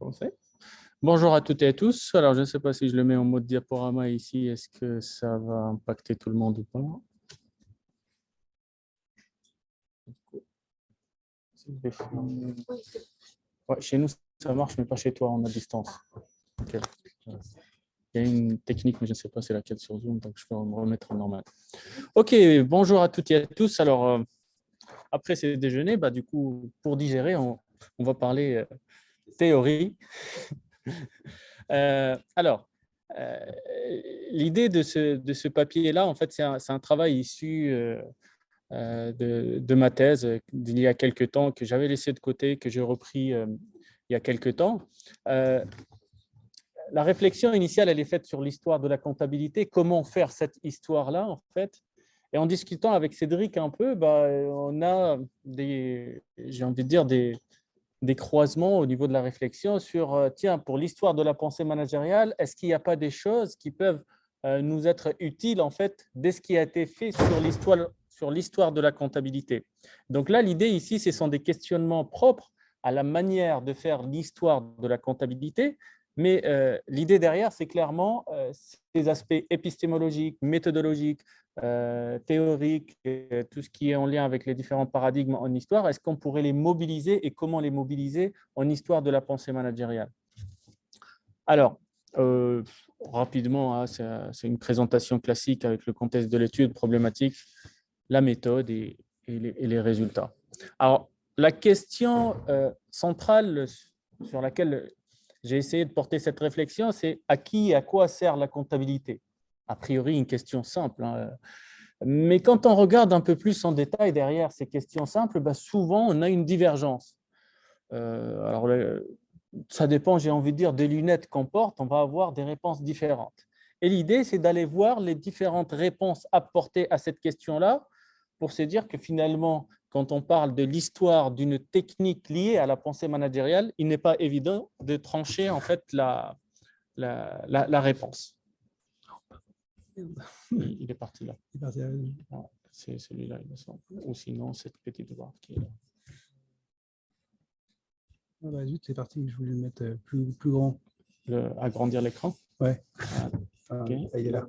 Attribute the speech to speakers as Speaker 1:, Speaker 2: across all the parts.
Speaker 1: commencer. Bonjour à toutes et à tous. Alors, je ne sais pas si je le mets en mode diaporama ici. Est-ce que ça va impacter tout le monde ou pas? Ouais, chez nous, ça marche, mais pas chez toi, on a distance. Okay. Il y a une technique, mais je ne sais pas c'est laquelle sur Zoom, donc je peux me remettre en normal. OK, bonjour à toutes et à tous. Alors, après ce déjeuner, du coup, pour digérer, on va parler théorie. Alors, l'idée de ce papier-là, en fait, c'est un travail issu de ma thèse d'il y a quelques temps, que j'avais laissé de côté, que j'ai repris il y a quelques temps. La réflexion initiale, elle est faite sur l'histoire de la comptabilité, comment faire cette histoire-là, en fait. Et en discutant avec Cédric un peu, on a j'ai envie de dire, des croisements au niveau de la réflexion sur, tiens, pour l'histoire de la pensée managériale, est-ce qu'il n'y a pas des choses qui peuvent nous être utiles, en fait, dès ce qui a été fait sur l'histoire de la comptabilité. Donc là, l'idée ici, ce sont des questionnements propres à la manière de faire l'histoire de la comptabilité, mais l'idée derrière, c'est clairement ces aspects épistémologiques, méthodologiques, théoriques, tout ce qui est en lien avec les différents paradigmes en histoire. Est-ce qu'on pourrait les mobiliser et comment les mobiliser en histoire de la pensée managériale? Alors, rapidement, hein, c'est une présentation classique avec le contexte de l'étude, problématique, la méthode et les résultats. Alors, la question centrale sur laquelle j'ai essayé de porter cette réflexion, c'est à qui et à quoi sert la comptabilité? A priori, une question simple. Hein. Mais quand on regarde un peu plus en détail derrière ces questions simples, souvent, on a une divergence. Alors, ça dépend, j'ai envie de dire, des lunettes qu'on porte, on va avoir des réponses différentes. Et l'idée, c'est d'aller voir les différentes réponses apportées à cette question-là pour se dire que finalement, quand on parle de l'histoire d'une technique liée à la pensée managériale, il n'est pas évident de trancher en fait la réponse. Il est parti là. C'est celui-là, il me semble. Ou sinon, cette petite barre qui est là.
Speaker 2: Zut, c'est parti, je voulais le mettre plus grand.
Speaker 1: Agrandir l'écran?
Speaker 2: Ouais.
Speaker 1: Okay.
Speaker 2: Il est là.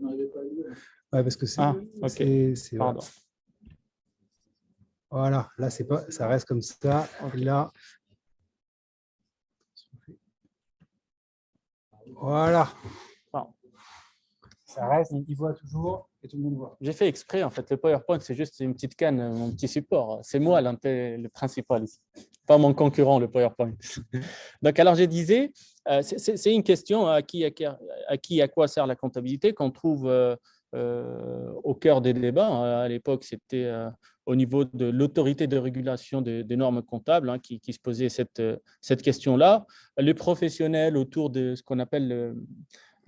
Speaker 2: Ouais, parce que c'est.
Speaker 1: Okay. Pardon.
Speaker 2: Voilà, là, c'est pas, ça reste comme ça. Okay. Là. Voilà.
Speaker 1: Bon.
Speaker 2: Ça reste, il voit toujours et tout le monde voit.
Speaker 1: J'ai fait exprès, en fait. Le PowerPoint, c'est juste une petite canne, mon petit support. C'est moi le principal ici, pas mon concurrent, le PowerPoint. Donc, alors, je disais, c'est une question à qui à quoi sert la comptabilité qu'on trouve au cœur des débats. À l'époque, c'était au niveau de l'autorité de régulation des normes comptables qui se posait cette question-là. Les professionnels autour de ce qu'on appelle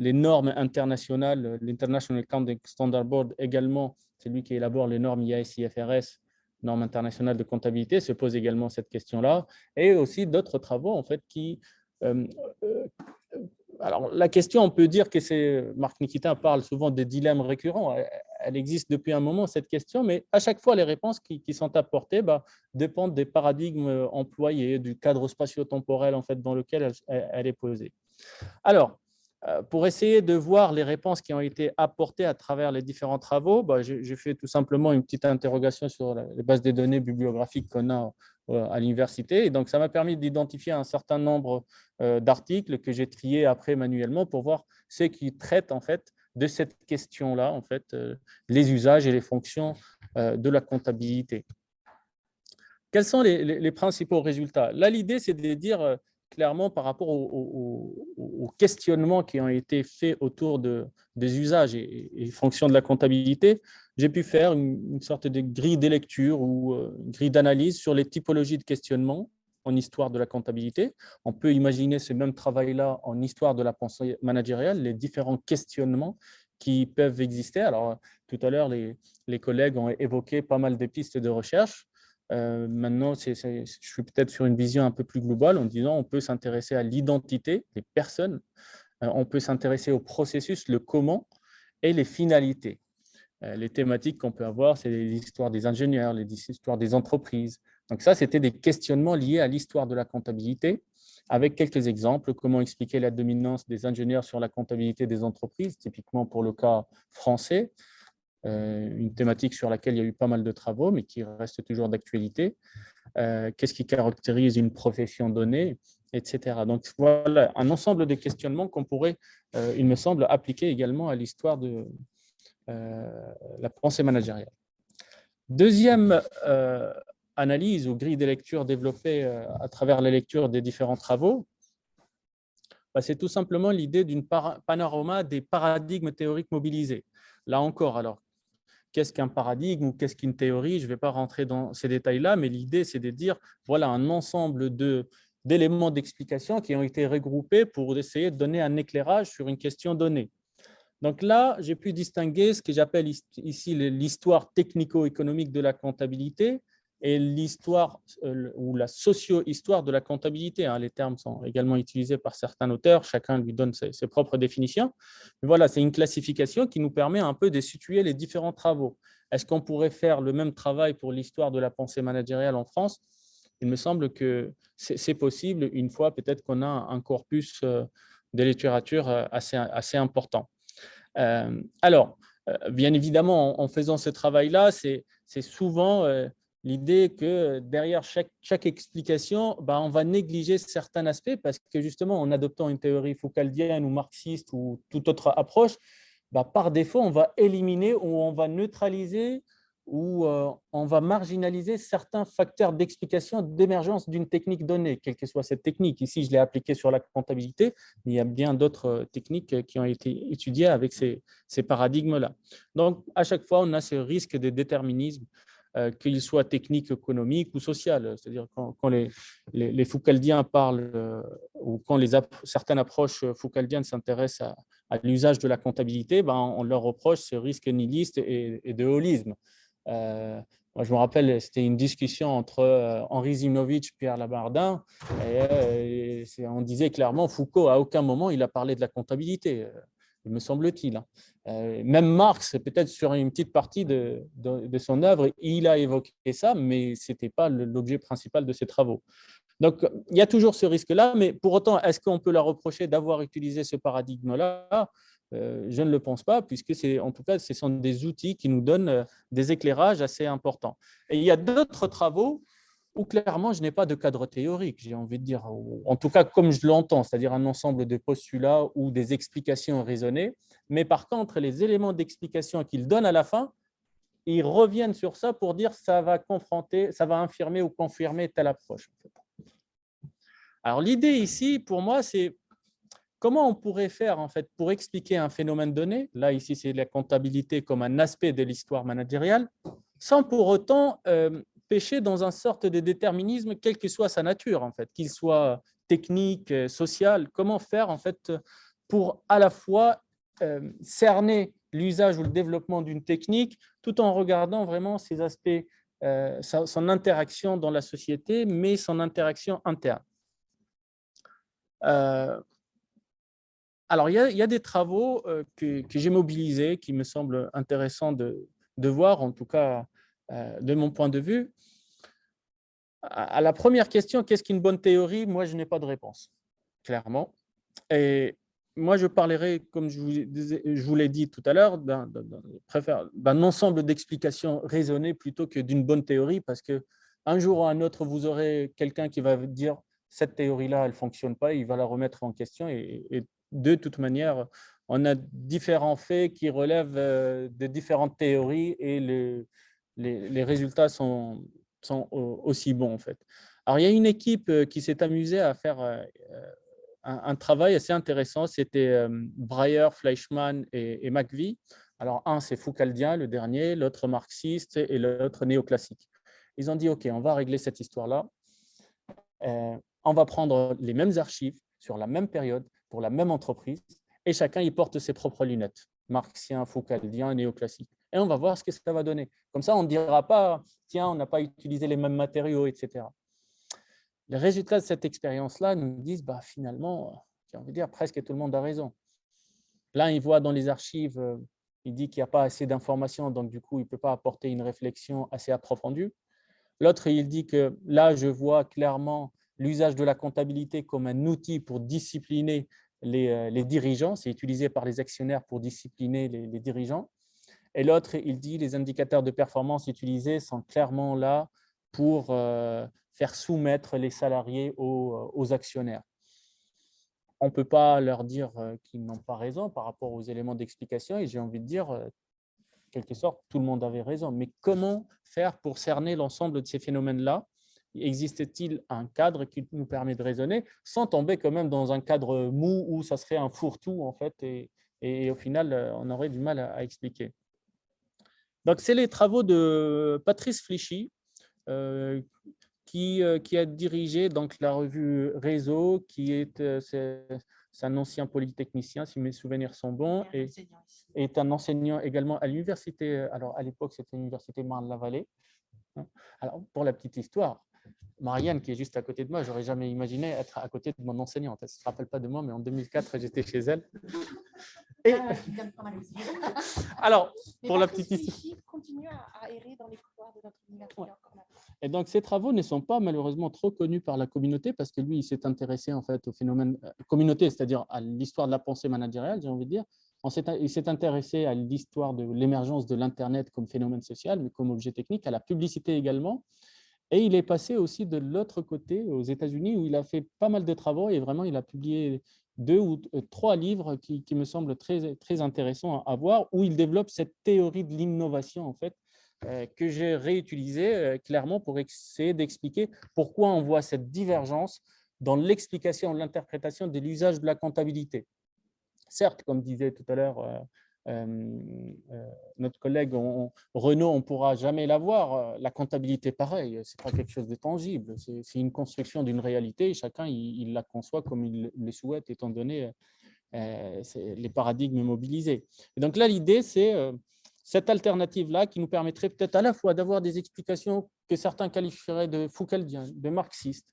Speaker 1: les normes internationales, l'International Accounting Standard Board également, c'est lui qui élabore les normes IAS-IFRS, normes internationales de comptabilité, se pose également cette question-là, et aussi d'autres travaux en fait qui alors, la question, on peut dire que c'est, Marc Nikitin parle souvent des dilemmes récurrents. Elle existe depuis un moment, cette question, mais à chaque fois, les réponses qui sont apportées dépendent des paradigmes employés, du cadre spatio-temporel en fait, dans lequel elle est posée. Alors, pour essayer de voir les réponses qui ont été apportées à travers les différents travaux, j'ai fait tout simplement une petite interrogation sur les bases de données bibliographiques qu'on a à l'université. Et donc, ça m'a permis d'identifier un certain nombre d'articles que j'ai triés après manuellement pour voir ceux qui traitent en fait de cette question-là, en fait, les usages et les fonctions de la comptabilité. Quels sont les principaux résultats? Là, l'idée, c'est de dire clairement par rapport aux questionnements qui ont été faits autour des usages et fonctions de la comptabilité, j'ai pu faire une sorte de grille de lecture ou une grille d'analyse sur les typologies de questionnement en histoire de la comptabilité. On peut imaginer ce même travail-là en histoire de la pensée managériale, les différents questionnements qui peuvent exister. Alors, tout à l'heure, les collègues ont évoqué pas mal de pistes de recherche. Maintenant, je suis peut-être sur une vision un peu plus globale en disant on peut s'intéresser à l'identité des personnes, on peut s'intéresser au processus, le comment et les finalités. Les thématiques qu'on peut avoir, c'est l'histoire des ingénieurs, les histoires des entreprises. Donc ça, c'était des questionnements liés à l'histoire de la comptabilité. avec quelques exemples, comment expliquer la dominance des ingénieurs sur la comptabilité des entreprises, typiquement pour le cas français, une thématique sur laquelle il y a eu pas mal de travaux, mais qui reste toujours d'actualité. Qu'est-ce qui caractérise une profession donnée, etc. Donc voilà, un ensemble de questionnements qu'on pourrait, il me semble, appliquer également à l'histoire de la pensée managériale. Deuxième analyse ou grille de lecture développée à travers la lecture des différents travaux, c'est tout simplement l'idée d'une panorama des paradigmes théoriques mobilisés. Là encore, alors, qu'est-ce qu'un paradigme ou qu'est-ce qu'une théorie? Je ne vais pas rentrer dans ces détails-là, mais l'idée, c'est de dire, voilà, un ensemble d'éléments d'explication qui ont été regroupés pour essayer de donner un éclairage sur une question donnée. Donc là, j'ai pu distinguer ce que j'appelle ici l'histoire technico-économique de la comptabilité et l'histoire ou la socio-histoire de la comptabilité. Les termes sont également utilisés par certains auteurs, chacun lui donne ses propres définitions. Mais voilà, c'est une classification qui nous permet un peu de situer les différents travaux. Est-ce qu'on pourrait faire le même travail pour l'histoire de la pensée managériale en France? Il me semble que c'est possible une fois peut-être qu'on a un corpus de littérature assez important. Alors, bien évidemment, en faisant ce travail-là, c'est souvent l'idée que derrière chaque explication, on va négliger certains aspects parce que justement, en adoptant une théorie foucaldienne ou marxiste ou toute autre approche, par défaut, on va éliminer ou on va neutraliser ou on va marginaliser certains facteurs d'explication d'émergence d'une technique donnée, quelle que soit cette technique. Ici, je l'ai appliquée sur la comptabilité, mais il y a bien d'autres techniques qui ont été étudiées avec ces paradigmes-là. Donc, à chaque fois, on a ce risque de déterminisme, qu'il soit technique, économique ou social. C'est-à-dire quand les Foucaldiens parlent ou quand certaines approches foucaldiennes s'intéressent à l'usage de la comptabilité, on leur reproche ce risque nihiliste et de holisme. Moi, je me rappelle, c'était une discussion entre Henri Zinovitch et Pierre Labardin, et on disait clairement Foucault, à aucun moment, il a parlé de la comptabilité, me semble-t-il. Même Marx, peut-être sur une petite partie de son œuvre, il a évoqué ça, mais ce n'était pas l'objet principal de ses travaux. Donc, il y a toujours ce risque-là, mais pour autant, est-ce qu'on peut leur reprocher d'avoir utilisé ce paradigme-là? Je ne le pense pas, puisque en tout cas, ce sont des outils qui nous donnent des éclairages assez importants. Et il y a d'autres travaux où clairement, je n'ai pas de cadre théorique, j'ai envie de dire, en tout cas comme je l'entends, c'est-à-dire un ensemble de postulats ou des explications raisonnées, mais par contre, les éléments d'explication qu'ils donnent à la fin, ils reviennent sur ça pour dire ça va confronter, ça va infirmer ou confirmer telle approche. Alors l'idée ici, pour moi, c'est comment on pourrait faire en fait pour expliquer un phénomène donné, là ici c'est la comptabilité comme un aspect de l'histoire managériale, sans pour autant pêcher dans une sorte de déterminisme, quelle que soit sa nature en fait, qu'il soit technique, social. Comment faire en fait pour à la fois cerner l'usage ou le développement d'une technique, tout en regardant vraiment ses aspects, son interaction dans la société, mais son interaction interne. Alors, il y a des travaux que j'ai mobilisés qui me semblent intéressants de voir, en tout cas de mon point de vue. À la première question, qu'est-ce qu'une bonne théorie? Moi, je n'ai pas de réponse, clairement. Et moi, je parlerai, comme je vous l'ai dit tout à l'heure, d'un ensemble d'explications raisonnées plutôt que d'une bonne théorie, parce qu'un jour ou un autre, vous aurez quelqu'un qui va vous dire cette théorie-là, elle ne fonctionne pas, il va la remettre en question. Et de toute manière, on a différents faits qui relèvent de différentes théories et les résultats sont aussi bons, en fait. Alors, il y a une équipe qui s'est amusée à faire un travail assez intéressant. C'était Breyer, Fleischmann et McVie. Alors, un, c'est foucaldien, le dernier, l'autre marxiste et l'autre néoclassique. Ils ont dit, OK, on va régler cette histoire-là. On va prendre les mêmes archives sur la même période pour la même entreprise et chacun y porte ses propres lunettes, marxien, foucaldien, néoclassique. Et on va voir ce que ça va donner. Comme ça, on ne dira pas, tiens, on n'a pas utilisé les mêmes matériaux, etc. Les résultats de cette expérience-là nous disent, finalement, j'ai envie de dire, presque tout le monde a raison. L'un, il voit dans les archives, il dit qu'il n'y a pas assez d'informations, donc du coup, il ne peut pas apporter une réflexion assez approfondie. L'autre, il dit que là, je vois clairement l'usage de la comptabilité comme un outil pour discipliner les dirigeants, c'est utilisé par les actionnaires pour discipliner les dirigeants. Et l'autre, il dit les indicateurs de performance utilisés sont clairement là pour faire soumettre les salariés aux actionnaires. On ne peut pas leur dire qu'ils n'ont pas raison par rapport aux éléments d'explication, et j'ai envie de dire, en quelque sorte, tout le monde avait raison. Mais comment faire pour cerner l'ensemble de ces phénomènes-là? Existe-t-il un cadre qui nous permet de raisonner sans tomber quand même dans un cadre mou où ça serait un fourre-tout en fait, et au final, on aurait du mal à expliquer. Donc, c'est les travaux de Patrice Flichy, qui a dirigé donc, la revue Réseau, qui c'est un ancien polytechnicien, si mes souvenirs sont bons, et est un enseignant également à l'université. Alors, à l'époque, c'était l'université Marne-la-Vallée. Alors, pour la petite histoire, Marianne, qui est juste à côté de moi, j'aurais jamais imaginé être à côté de mon enseignante. Elle ne se rappelle pas de moi, mais en 2004, j'étais chez elle. Et... Alors, pour la petite histoire,
Speaker 3: continue à errer dans les couloirs de notre université.
Speaker 1: Ouais. Et donc, ces travaux ne sont pas malheureusement trop connus par la communauté parce que lui, il s'est intéressé en fait au phénomène communauté, c'est-à-dire à l'histoire de la pensée managériale, j'ai envie de dire. Il s'est intéressé à l'histoire de l'émergence de l'Internet comme phénomène social, mais comme objet technique, à la publicité également. Et il est passé aussi de l'autre côté, aux États-Unis, où il a fait pas mal de travaux et vraiment, il a publié 2 ou 3 livres qui me semblent très, très intéressants à voir, où il développe cette théorie de l'innovation, en fait, que j'ai réutilisée clairement pour essayer d'expliquer pourquoi on voit cette divergence dans l'explication, l'interprétation de l'usage de la comptabilité. Certes, comme disait tout à l'heure notre collègue Renaud, on ne pourra jamais l'avoir. La comptabilité, pareil, ce n'est pas quelque chose de tangible. C'est une construction d'une réalité. Chacun, il la conçoit comme il le souhaite, étant donné les paradigmes mobilisés. Et donc là, l'idée, c'est cette alternative-là qui nous permettrait peut-être à la fois d'avoir des explications que certains qualifieraient de foucaldiennes, de marxistes.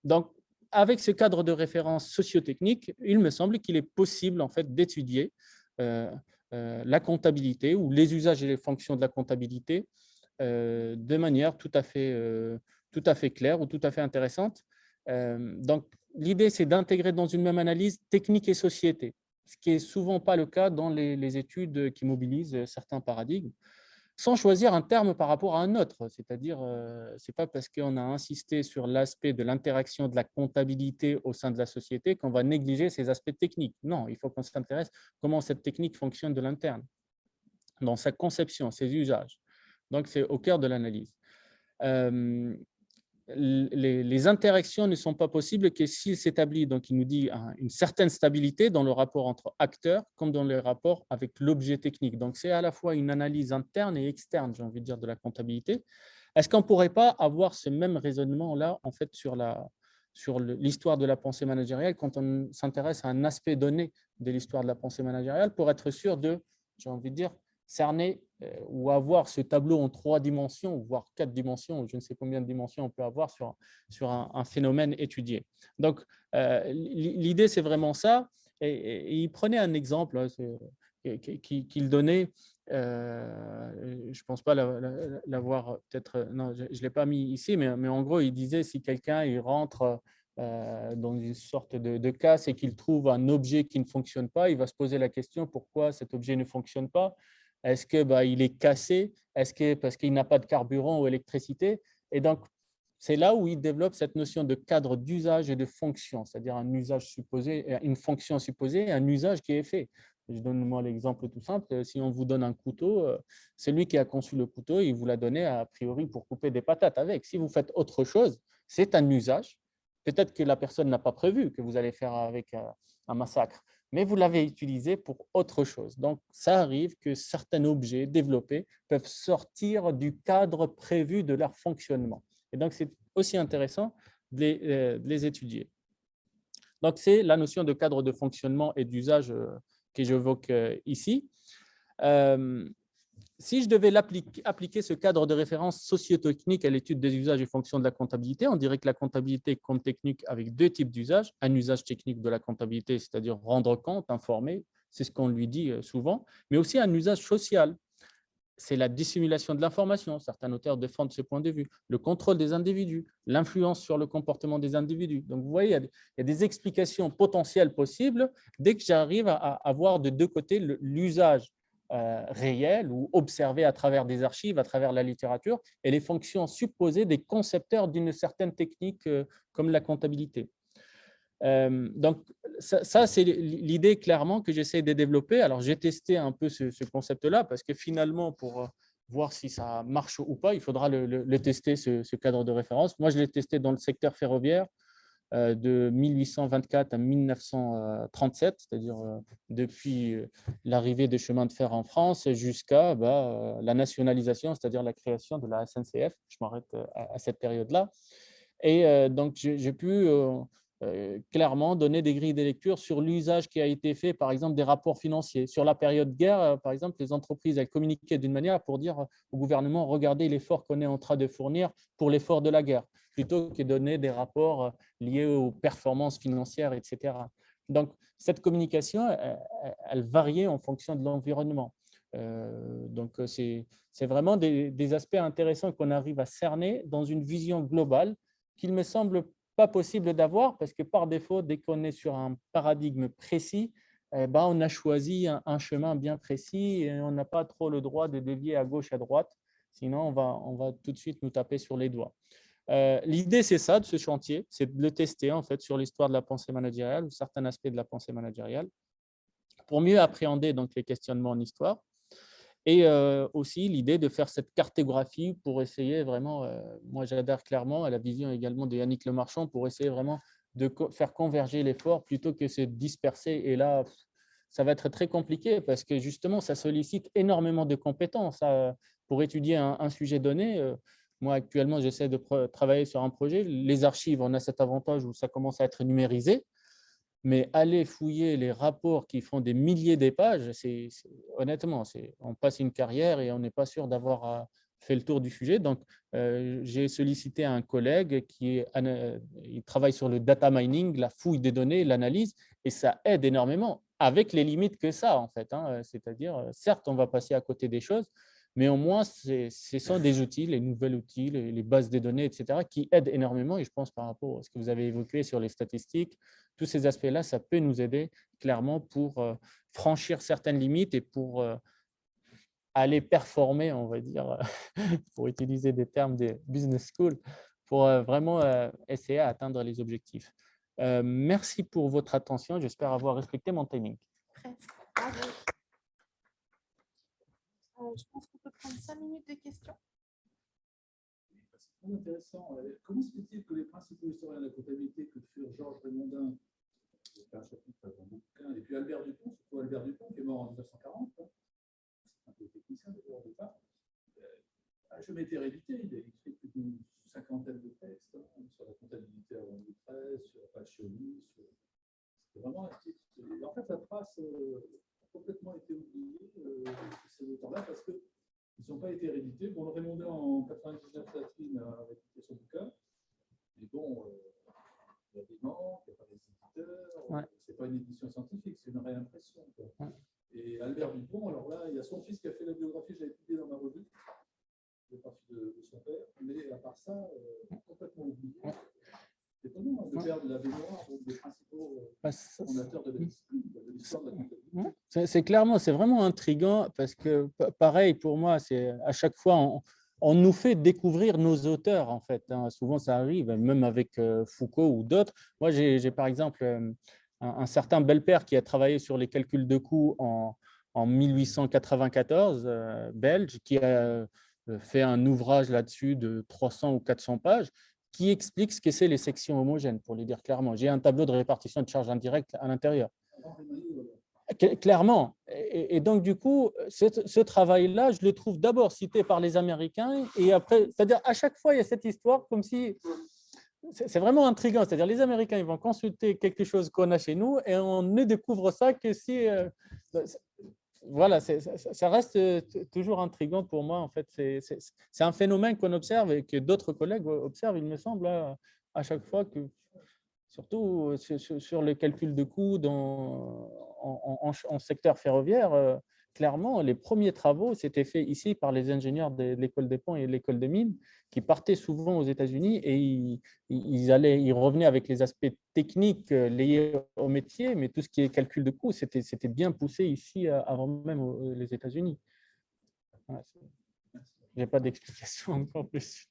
Speaker 1: Donc, avec ce cadre de référence socio-technique, il me semble qu'il est possible en fait, d'étudier la comptabilité ou les usages et les fonctions de la comptabilité de manière tout à fait claire ou tout à fait intéressante. Donc, l'idée, c'est d'intégrer dans une même analyse technique et société, ce qui n'est souvent pas le cas dans les études qui mobilisent certains paradigmes, sans choisir un terme par rapport à un autre. C'est-à-dire, ce n'est pas parce qu'on a insisté sur l'aspect de l'interaction de la comptabilité au sein de la société qu'on va négliger ces aspects techniques. Non, il faut qu'on s'intéresse à comment cette technique fonctionne de l'interne, dans sa conception, ses usages. Donc, c'est au cœur de l'analyse. Les interactions ne sont pas possibles que s'il s'établit, donc il nous dit une certaine stabilité dans le rapport entre acteurs comme dans les rapports avec l'objet technique. Donc c'est à la fois une analyse interne et externe, j'ai envie de dire, de la comptabilité. Est-ce qu'on ne pourrait pas avoir ce même raisonnement-là en fait sur l'histoire de la pensée managériale quand on s'intéresse à un aspect donné de l'histoire de la pensée managériale pour être sûr de, j'ai envie de dire, cerner ou avoir ce tableau en 3 dimensions, voire 4 dimensions, je ne sais combien de dimensions on peut avoir sur un phénomène étudié. Donc, l'idée, c'est vraiment ça. Et il prenait un exemple qu'il donnait, je ne pense pas l'avoir peut-être, non, je ne l'ai pas mis ici, mais en gros, il disait si quelqu'un il rentre dans une sorte de casse et qu'il trouve un objet qui ne fonctionne pas, il va se poser la question pourquoi cet objet ne fonctionne pas. Est-ce qu'il est cassé? Est-ce que parce qu'il n'a pas de carburant ou électricité? Et donc, c'est là où il développe cette notion de cadre d'usage et de fonction, c'est-à-dire un usage supposé, une fonction supposée et un usage qui est fait. Je donne moi l'exemple tout simple. Si on vous donne un couteau, c'est lui qui a conçu le couteau, il vous l'a donné a priori pour couper des patates avec. Si vous faites autre chose, c'est un usage. Peut-être que la personne n'a pas prévu que vous allez faire avec un massacre, mais vous l'avez utilisé pour autre chose. Donc, ça arrive que certains objets développés peuvent sortir du cadre prévu de leur fonctionnement. Et donc, c'est aussi intéressant de les étudier. Donc, c'est la notion de cadre de fonctionnement et d'usage que j'évoque ici. Si je devais appliquer ce cadre de référence socio-technique à l'étude des usages et fonctions de la comptabilité, on dirait que la comptabilité compte technique avec 2 types d'usages. Un usage technique de la comptabilité, c'est-à-dire rendre compte, informer, c'est ce qu'on lui dit souvent, mais aussi un usage social. c'est la dissimulation de l'information. Certains auteurs défendent ce point de vue. Le contrôle des individus, l'influence sur le comportement des individus. Donc, vous voyez, il y a des explications potentielles possibles dès que j'arrive à avoir de deux côtés l'usage réel ou observé à travers des archives, à travers la littérature, et les fonctions supposées des concepteurs d'une certaine technique comme la comptabilité. Donc, ça c'est l'idée clairement que j'essaie de développer. Alors, j'ai testé un peu ce concept-là parce que finalement, pour voir si ça marche ou pas, il faudra le tester, ce cadre de référence. Moi, je l'ai testé dans le secteur ferroviaire de 1824 à 1937, c'est-à-dire depuis l'arrivée des chemins de fer en France jusqu'à la nationalisation, c'est-à-dire la création de la SNCF. Je m'arrête à cette période-là. Et donc, j'ai pu clairement donner des grilles de lecture sur l'usage qui a été fait, par exemple, des rapports financiers. Sur la période guerre, par exemple, les entreprises elles communiquaient d'une manière pour dire au gouvernement, regardez l'effort qu'on est en train de fournir pour l'effort de la guerre, plutôt que de donner des rapports liés aux performances financières, etc. Donc, cette communication, elle variait en fonction de l'environnement. Donc, c'est vraiment des aspects intéressants qu'on arrive à cerner dans une vision globale qu'il me semble pas possible d'avoir parce que par défaut, dès qu'on est sur un paradigme précis, on a choisi un chemin bien précis et on n'a pas trop le droit de dévier à gauche, à droite. Sinon, on va tout de suite nous taper sur les doigts. L'idée, c'est ça, de ce chantier, c'est de le tester en fait sur l'histoire de la pensée managériale ou certains aspects de la pensée managériale pour mieux appréhender donc, les questionnements en histoire. Et aussi l'idée de faire cette cartographie pour essayer vraiment, moi j'adhère clairement à la vision également de Yannick Lemarchand pour essayer vraiment de faire converger l'effort plutôt que se disperser. Et là, ça va être très compliqué parce que justement, ça sollicite énormément de compétences pour étudier un sujet donné. Moi, actuellement, j'essaie de travailler sur un projet. Les archives, on a cet avantage où ça commence à être numérisé. Mais aller fouiller les rapports qui font des milliers de pages, honnêtement, on passe une carrière et on n'est pas sûr d'avoir fait le tour du sujet. Donc, j'ai sollicité un collègue il travaille sur le data mining, la fouille des données, l'analyse, et ça aide énormément avec les limites que ça, en fait. C'est-à-dire, certes, on va passer à côté des choses, mais au moins, ce sont des outils, les nouveaux outils, les bases de données, etc., qui aident énormément. Et je pense par rapport à ce que vous avez évoqué sur les statistiques, tous ces aspects-là, ça peut nous aider clairement pour franchir certaines limites et pour aller performer, on va dire, pour utiliser des termes des business school, pour vraiment essayer d'atteindre les objectifs. Merci pour votre attention. J'espère avoir respecté mon timing.
Speaker 3: Presque. Bravo. Je pense qu'on peut prendre 5 minutes de questions.
Speaker 4: C'est très intéressant. Comment se fait-il que les principaux historiens de la comptabilité que furent Georges Raymondin, qui a fait un chapitre dans mon bouquin, et puis Albert Dupont, surtout Albert Dupont, qui est mort en 1940, c'est un peu technicien d'ailleurs au départ, a jamais été réédité. Il a écrit plus d'une cinquantaine de textes sur la comptabilité avant 2013, sur Pacioli. C'est vraiment un titre. En fait, la trace a complètement été oubliée ces auteurs-là parce qu'ils n'ont pas été réédités. Bon, le Raymondin en 99, Catherine a réédité son bouquin. Mais bon, il y a des manques, il n'y a pas des éditeurs.
Speaker 1: Ouais.
Speaker 4: Ce n'est pas une édition scientifique, c'est une réimpression.
Speaker 1: Ouais.
Speaker 4: Et Albert Dupont, alors là, il y a son fils qui a fait la biographie, j'avais publié dans ma revue, de partie de son père. Mais à part ça, complètement oublié.
Speaker 1: Ouais.
Speaker 4: C'est étonnant de perdre la mémoire des principaux fondateurs de la discipline, de l'histoire de la comptabilité.
Speaker 1: C'est clairement, c'est vraiment intriguant parce que pareil pour moi, c'est à chaque fois on nous fait découvrir nos auteurs en fait. Souvent ça arrive, même avec Foucault ou d'autres. Moi j'ai par exemple un certain Belper qui a travaillé sur les calculs de coûts en 1894, belge, qui a fait un ouvrage là-dessus de 300 ou 400 pages qui explique ce que c'est les sections homogènes, pour le dire clairement. J'ai un tableau de répartition de charges indirectes à l'intérieur. Clairement. Et donc, du coup, ce travail-là, je le trouve d'abord cité par les Américains, et après, c'est-à-dire à chaque fois, il y a cette histoire comme si… C'est vraiment intriguant, c'est-à-dire les Américains, ils vont consulter quelque chose qu'on a chez nous, et on ne découvre ça que si… voilà, ça reste toujours intriguant pour moi. En fait, c'est un phénomène qu'on observe et que d'autres collègues observent, il me semble, à chaque fois, que, surtout sur les calculs de coûts en secteur ferroviaire. clairement, les premiers travaux, c'était fait ici par les ingénieurs de l'école des ponts et de l'école des mines, qui partaient souvent aux États-Unis et ils revenaient avec les aspects techniques liés au métier, mais tout ce qui est calcul de coûts, c'était bien poussé ici avant même les États-Unis. Voilà, je n'ai pas d'explication encore plus.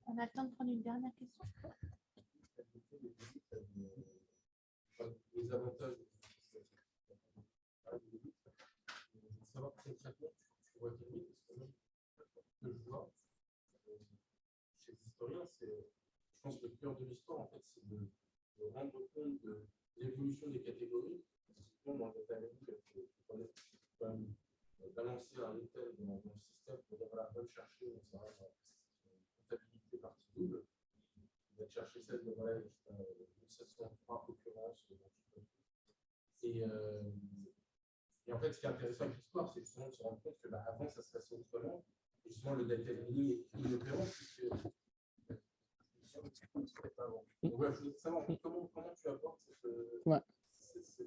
Speaker 3: On a le temps de prendre une dernière question.
Speaker 5: Les avantages de savoir concrètement tu vois quel mythe, parce que moi, ce que je vois chez les historiens, je pense que le cœur de l'histoire, en fait, c'est de rendre compte de l'évolution des catégories. Typiquement, dans le data analytics, il faut quand même balancer un intel dans le système pour dire voilà, va me chercher, on sera comptabilité partie double. On va chercher celle de voilà, 1703 occurrences. Et en fait, ce qui est intéressant avec l'histoire, c'est justement de se rendre compte que avant, ça se passait autrement. Et justement, le data mining est inopérant, puisque. Donc, voilà, je voulais savoir comment tu apportes cette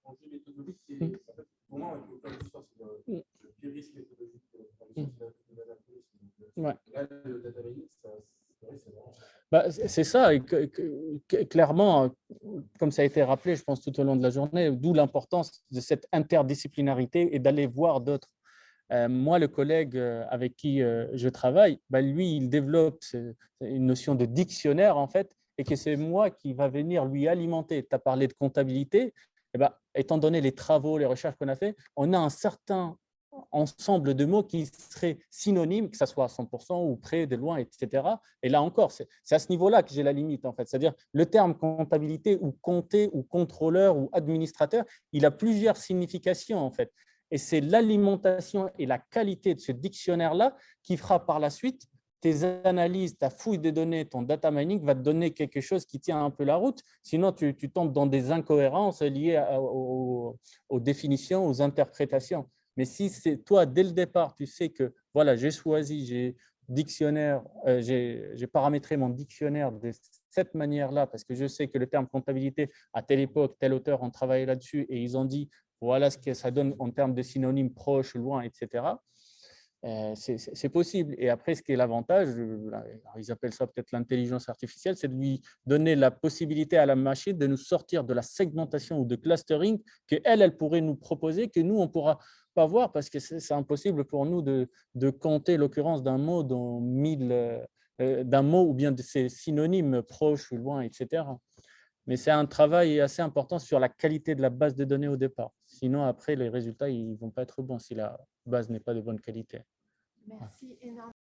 Speaker 5: enjeu méthodologique qui est, en fait, pour moi, avec l'open source, c'est le périsse méthodologique de l'anachronisme. Là, le data mining, c'est vraiment.
Speaker 1: C'est ça, et clairement, comme ça a été rappelé, je pense, tout au long de la journée, d'où l'importance de cette interdisciplinarité et d'aller voir d'autres. Moi, le collègue avec qui je travaille, lui, il développe une notion de dictionnaire, en fait, et que c'est moi qui va venir lui alimenter. Tu as parlé de comptabilité, étant donné les travaux, les recherches qu'on a fait, on a un certain ensemble de mots qui seraient synonymes, que ce soit à 100% ou près, de loin, etc. Et là encore, c'est à ce niveau-là que j'ai la limite, en fait. C'est-à-dire le terme comptabilité ou compter ou contrôleur ou administrateur, il a plusieurs significations, en fait. Et c'est l'alimentation et la qualité de ce dictionnaire-là qui fera par la suite tes analyses, ta fouille des données, ton data mining va te donner quelque chose qui tient un peu la route. Sinon, tu tombes dans des incohérences liées aux définitions, aux interprétations. Mais si c'est toi, dès le départ, tu sais que voilà, j'ai choisi, j'ai paramétré mon dictionnaire de cette manière-là parce que je sais que le terme comptabilité, à telle époque, tel auteur ont travaillé là-dessus et ils ont dit voilà ce que ça donne en termes de synonymes proches, loin, etc. C'est possible. Et après, ce qui est l'avantage, ils appellent ça peut-être l'intelligence artificielle, c'est de lui donner la possibilité à la machine de nous sortir de la segmentation ou de clustering qu'elle pourrait nous proposer, que nous, on ne pourra pas voir parce que c'est impossible pour nous de compter l'occurrence d'un mot dans 1000, d'un mot ou bien de ses synonymes proches ou loin, etc. Mais c'est un travail assez important sur la qualité de la base de données au départ. Sinon, après, les résultats ne vont pas être bons si la base n'est pas de bonne qualité.
Speaker 3: Merci énormément.